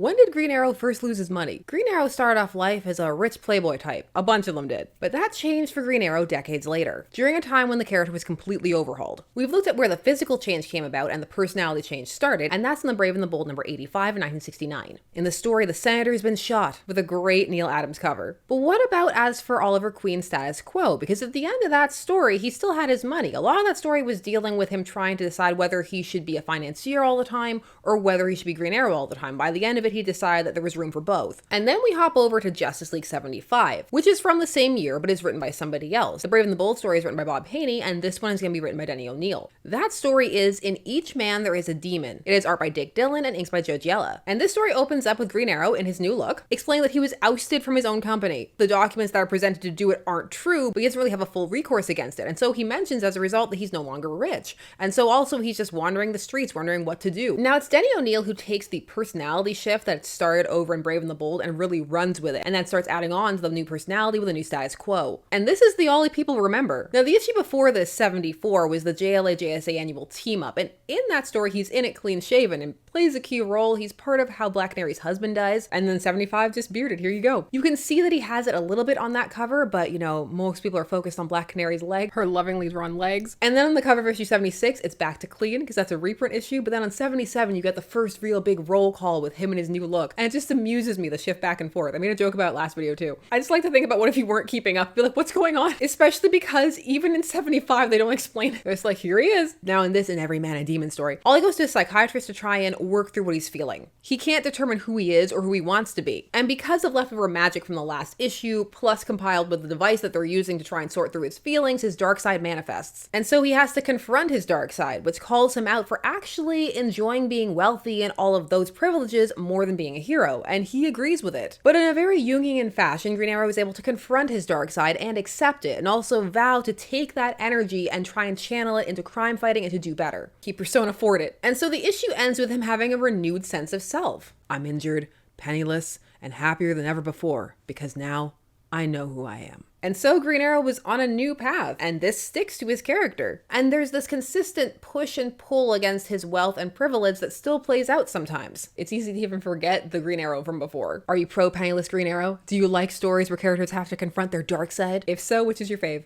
When did Green Arrow first lose his money? Green Arrow started off life as a rich playboy type. A bunch of them did. But that changed for Green Arrow decades later, during a time when the character was completely overhauled. We've looked at where the physical change came about and the personality change started, and that's in The Brave and the Bold number 85 in 1969. In the story, the senator's been shot, with a great Neil Adams cover. But what about as for Oliver Queen's status quo? Because at the end of that story, he still had his money. A lot of that story was dealing with him trying to decide whether he should be a financier all the time or whether he should be Green Arrow all the time. By the end of it, he decided that there was room for both. And then we hop over to Justice League 75, which is from the same year, but is written by somebody else. The Brave and the Bold story is written by Bob Haney, and this one is going to be written by Denny O'Neil. That story is In Each Man There Is a Demon. It is art by Dick Dillon and inks by Joe Giella. And this story opens up with Green Arrow in his new look, explaining that he was ousted from his own company. The documents that are presented to do it aren't true, but he doesn't really have a full recourse against it. And so he mentions as a result that he's no longer rich. And so also he's just wandering the streets, wondering what to do. Now it's Denny O'Neil who takes the personality shift that started over in Brave and the Bold and really runs with it, and then starts adding on to the new personality with a new status quo. And this is the Ollie people remember. Now the issue before this, 74, was the JLA JSA annual team up, and in that story he's in it clean shaven and plays a key role. He's part of how Black Canary's husband dies, and then 75 just bearded. Here you go. You can see that he has it a little bit on that cover, but you know, most people are focused on Black Canary's leg, her lovingly drawn legs. And then on the cover of issue 76, it's back to clean because that's a reprint issue, but then on 77 you get the first real big roll call with him and his new look, and it just amuses me, the shift back and forth. I made a joke about it last video too. I just like to think about what if you weren't keeping up, be like, what's going on? Especially because even in 75 they don't explain it. It's like, here he is. Now in this, in Every Man a Demon story, Ollie goes to a psychiatrist to try and work through what he's feeling. He can't determine who he is or who he wants to be. And because of leftover magic from the last issue, plus compiled with the device that they're using to try and sort through his feelings, his dark side manifests. And so he has to confront his dark side, which calls him out for actually enjoying being wealthy and all of those privileges more than being a hero, and he agrees with it. But in a very Jungian fashion, Green Arrow is able to confront his dark side and accept it, and also vow to take that energy and try and channel it into crime fighting and to do better. He Persona 4'd it. And so the issue ends with him having a renewed sense of self. I'm injured, penniless, and happier than ever before, because now I know who I am. And so Green Arrow was on a new path, and this sticks to his character. And there's this consistent push and pull against his wealth and privilege that still plays out sometimes. It's easy to even forget the Green Arrow from before. Are you pro penniless Green Arrow? Do you like stories where characters have to confront their dark side? If so, which is your fave?